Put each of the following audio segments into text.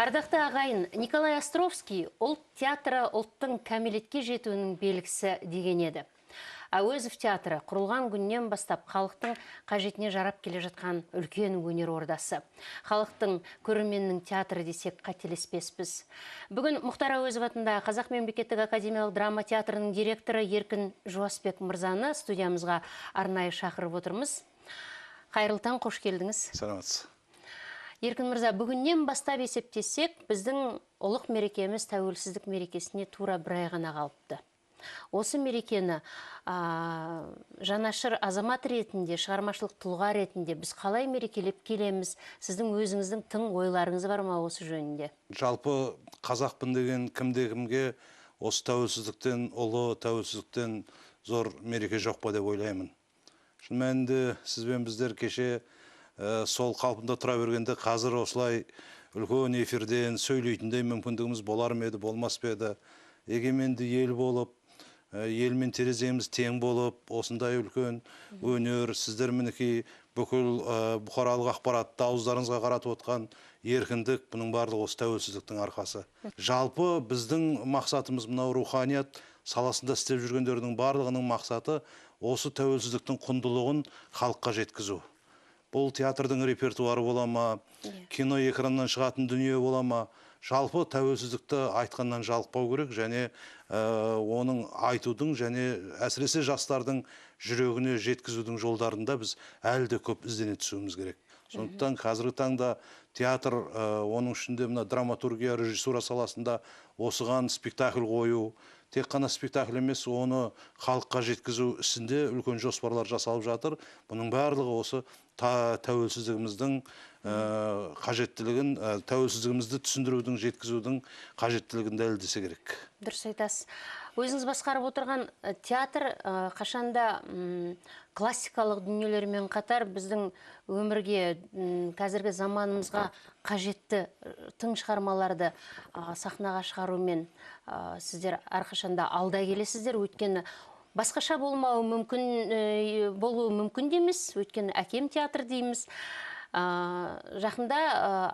Ардақты ағайын, Николай Островский ұлт театры ұлттың кәмелетке жетуінің белгісі деген еді. Әуезов театры құрылған күннен бастап халықтың қажетіне жарап келе жатқан үлкен өнер ордасы. Халықтың көрерменнің театры десек қателеспеспіз. Бүгін Мұхтар Әуезов атындағы Қазақ мемлекеттік академиялық драма театрының директоры Еркін Жуасбек мырзаны студиямызға арнайы шақырып отырмыз. Қайырлы таң, қош келдіңіз. Саламатсыз. Еркін мырза, бүгіннен бастап есептесек, біздің ұлық мерекеміз тәуелсіздік мерекесіне тура бір ай ғана қалыпты. Осы мерекені жанашыр азамат ретінде, шығармашылық тұлға ретінде біз қалай мерекелеп келеміз? Сіздің өзіңіздің тың ойларыңыз бар ма осы жөнінде? Жалпы қазақпын деген кімде-кімге осы тәуелсіздіктен, ұлы тәуелсіздіктен зор мереке жоқ па деп ойлаймын. Шын мәнінде сізбен біздер кеше сол қалпында тұра бергенде қазір осылай үлкен эфирден сөйлейтіндей мүмкіндігіміз болар ма еді, болмас па еді. Егеменді ел болып, елмен тереземіз тең болып, осындай үлкен өнер, сіздер мінекей бүкіл бұқаралық ақпаратты ауыздарыңызға қаратып отқан еркіндік, бұның барлығы осы тәуелсіздіктің арқасы. Жалпы біздің мақсатымыз мынау руханият саласында істеп жүргендердің барлығының мақсаты осы тәуелсіздіктің құндылығын халыққа жеткізу. Бұл театрдың репертуары бола ма, кино экраннан шығатын дүние бола ма, жалпы тәуелсіздікті айтқаннан жалықпау керек, және оның айтудың және әсіресе жастардың жүрегіне жеткізудің жолдарында біз әлі де көп іздене түсуіміз керек. Сондықтан қазіргі таңда театр, оның ішінде мына драматургия, режиссура саласында осыған спектакль қою, тек қана спектакль емес, оны халыққа жеткізу ісінде үлкен жоспарлар жасалып жатыр. Бұның барлығы осы тәуелсіздігіміздің қажеттілігін, тәуелсіздігімізді түсіндірудің, жеткізудің қажеттілігін дәлелдесе керек. Дұрыс айтасыз. Өзіңіз басқарып отырған театр қашанда классикалық дүниелермен қатар біздің өмірге, қазіргі заманымызға қажетті тың шығармаларды сахнаға шығарумен сіздер әрқашанда алда келесіздер. Өйткені басқаша болуы мүмкін демес, өйткені әкем театр дейміз. Жақында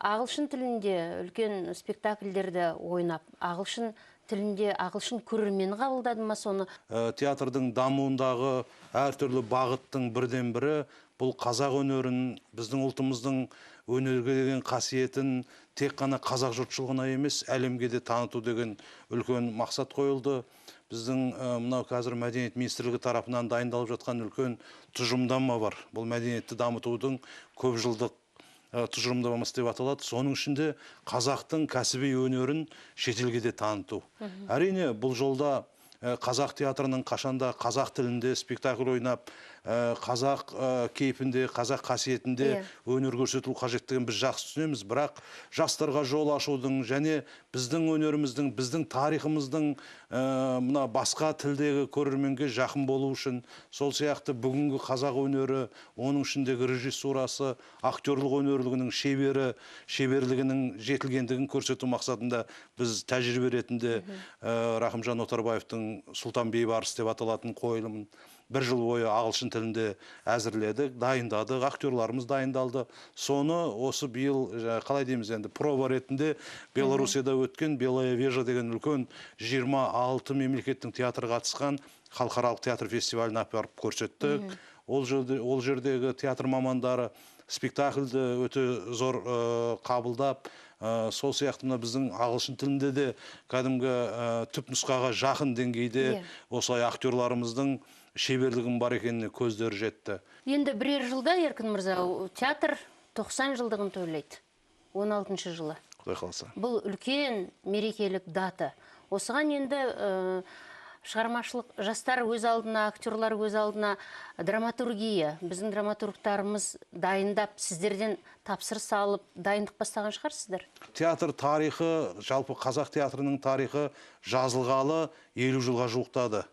ағылшын тілінде үлкен спектакльдерді ойнап, ағылшын тілінде ағылшын көрермені қабылдады ма соны? Театрдың дамуындағы әртүрлі бағыттың бірден бірі бұл қазақ өнерін, біздің ұлтымыздың өнерге деген қасиетін тек қана қазақ жұртшылығына емес, әлемге де таныту деген үлкен мақсат қойылды. Біздің мынау қазір мәдениет министрлігі тарапынан дайындалып жатқан үлкен тұжырымдама бар. Бұл мәдениетті дамытудың көп жылдық тұжырымдамасы деп аталады. Соның ішінде қазақтың кәсіби өнерін шетелге де таныту. Әрине, бұл жолда қазақ театрының қашанда қазақ тілінде спектакль ойнап, қазақ кейпінде, қазақ қасиетінде өнер көрсету қажеттігін біз жақсы түсінеміз. Бірақ жастарға жол ашудың және біздің өнеріміздің, біздің тарихымыздың мына басқа тілдегі көрерменге жақын болу үшін, сол сияқты бүгінгі қазақ өнері, оның ішіндегі режиссурасы, актерлік өнерлігінің шеберлігінің жетілгендігін көрсету мақсатында біз тәжірибе ретінде Рахымжан Отарбаевтың Сұлтан Бейбарыс деп аталатын қойылымын бір жыл бойы ағылшын тілінде әзірледік, дайындадық, актерларымыз дайындалды. Соны осы биыл, қалай дейміз енді, проба ретінде Белорусияда өткен Белая Вежа деген үлкен 26 мемлекеттің театры қатысқан халықаралық театр фестиваліне апарып көрсеттік. Ол жердегі театр мамандары спектакльді өте зор қабылдап, сол сияқты біздің ағылшын тілінде де кәдімгі түп нұсқаға жақын деңгейде осылай актерларымыздың шеберлігін бар екеніне көздері жетті. Енді бірер жылда, Еркін мырза, театр 90 жылдығын тойлайды. 16 жылы. Құдай қаласа. Бұл үлкен мерекелік дата. Осыған енді шығармашылық жастар өз алдына, актерлар өз алдына драматургия, біздің драматургтарымыз дайындап, сіздерден тапсырыс алып, дайындық бастаған шығарсыздар? Театр тарихы, жалпы қазақ театрының тарихы жазылғалы 50 жылға жуықтады.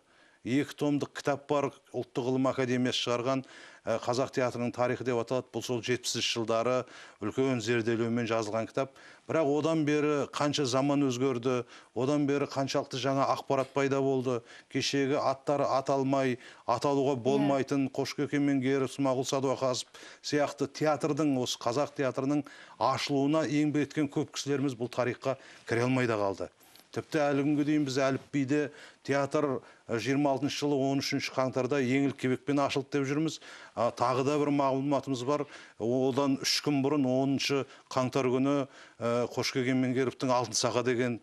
2 томдық кітап бар, ұлттық ғылым академиясы шығарған, қазақ театрының тарихы деп аталады. Бұл сол 70 жылдары үлкен зерделеумен жазылған кітап. Бірақ одан бері қанша заман өзгерді, одан бері қаншалықты жаңа ақпарат пайда болды. Кешегі аттары аталмай, аталуға болмайтын Қошкеке мен Гері, Смағұл Садуақасов сияқты театрдың, осы қазақ театрының ашылуына еңбек еткен көп кісілеріміз бұл тарихқа кіре алмай да қалды. Тіпті әлі күнге дейін біз әліпбиде театр 26 жылы 13 қаңтарда еңлік кебекпен ашылды деп жүрміз. Тағы да бір мағлұматымыз бар. Одан 3 күн бұрын 10 қаңтар күні Қошкеке мен Геровтың Алтын Сақа деген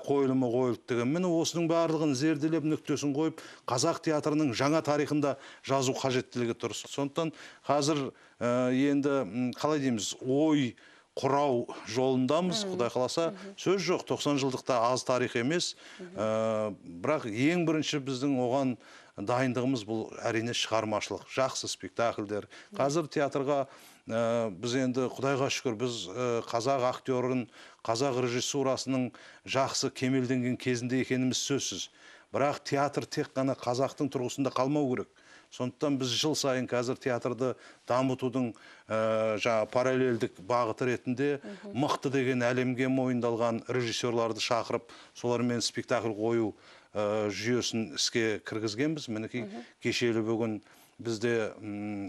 қойылымы қойылды деген. Міне осының барлығын зерделеп нүктесін қойып, қазақ театрының жаңа тарихында жазу қажеттілігі тұр. Сондықтан қазір енді қалай дейміз, ой құрау жолындамыз, Құдай қаласа. Сөз жоқ, 90 жылдықта аз тарих емес. Бірақ ең бірінші біздің оған дайындығымыз бұл әрине шығармашылық, жақсы спектакльдер. Қазір театрға біз енді Құдайға шүкір, біз қазақ актерін, қазақ режиссурасының жақсы кемелденген кезінде екеніміз сөзсіз. Бірақ театр тек қана қазақтың тұрғысында қалмау керек. Сондықтан біз жыл сайын қазір театрды дамытудың параллельдік бағыты ретінде мықты деген әлемге мойындалған режиссерларды шақырып, солармен спектакль қою жүйесін іске кіргізгенбіз. Мінекей кешелі бүгін бізде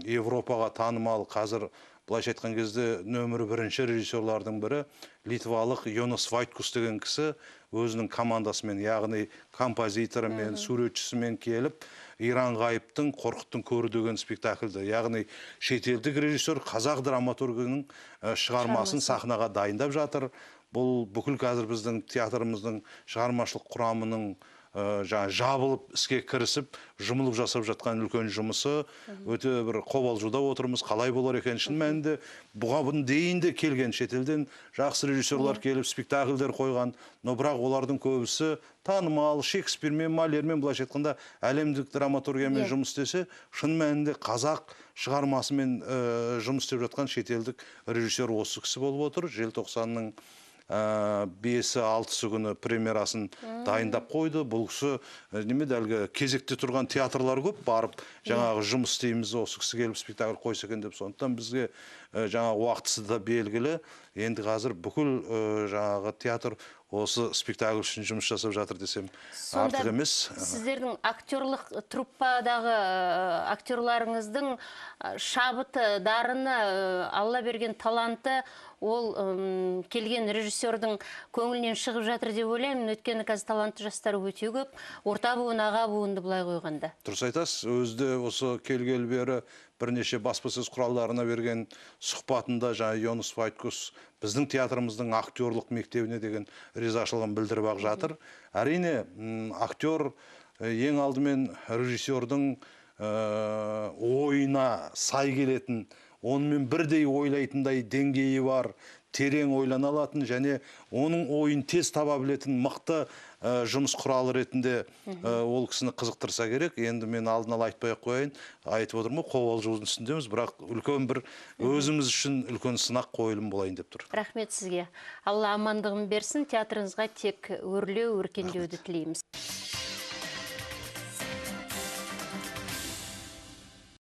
Европаға танымал, қазір былайша айтқан кезде нөмірі бірінші режиссерлардың бірі литвалық Йонас Вайткус деген кісі өзінің командасымен, яғни композиторымен, суретшісімен келіп, Иран ғайыптың Қорқыттың көрі деген спектакльді, яғни шетелдік режиссер қазақ драматургінің шығармасын сахнаға дайындап жатыр. Бұл бүкіл қазір біздің театрымыздың шығармашылық құрамының жабылып іске кірісіп, жұмылып жасап жатқан үлкен жұмысы. Өте бір қобалжуда отырмыз, қалай болар екен. Шын мәнінде бұған дейін де келген шетелден жақсы режиссерлар келіп спектакльдер қойған, но бірақ олардың көбісі танымал, Шекспирмен, Малермен, былайша айтқанда әлемдік драматургиямен жұмыс істесе, шын мәнінде қазақ шығармасымен жұмыс істеп жатқан шетелдік режиссер осы кісі болып отыр. Желтоқсанның 5-6 күні премьерасын дайындап қойды. Бұл кісі әлгі кезекте тұрған театрлар көп, барып жаңағы жұмыс істейміз, осы кісі келіп спектакль қойса екен деп. Сондықтан бізге жаңағы уақытысы да белгілі. Енді қазір бүкіл жаңағы театр осы спектакль үшін жұмыс жасап жатыр десем артық емес. Сіздердің актерлық труппадағы актерларыңыздың шабыты, дарыны, Алла берген таланты, ол келген режиссердің көңілінен шығып жатыр деп ойлаймын. Өйткені қазір талантты жастар өте көп. Орта буын, аға буынды былай қойғанда. Дұрыс айтасыз, өзде осы келгелі бері бірнеше баспасөз құралдарына берген сұхбатында жаңа Йонас Вайткус біздің театрымыздың актерлық мектебіне деген ризашылығын білдіріп жатыр. Әрине, актер ең алдымен режиссердің ойына сай келетін, онымен бірдей ойлайтындай деңгейі бар, терең ойлана алатын және оның ойын тез таба білетін мықты жұмыс құралы ретінде ол кісіні қызықтырса керек. Енді мен алдын ала айтпай қояйын, айтып отырмын, қобалжудың үстіндеміз, бірақ үлкен бір өзіміз үшін үлкен сынақ қойылым болайын деп тұр. Рахмет сізге. Алла амандығын берсін, театрыңызға тек өрлеу, өркендеуді тілейміз.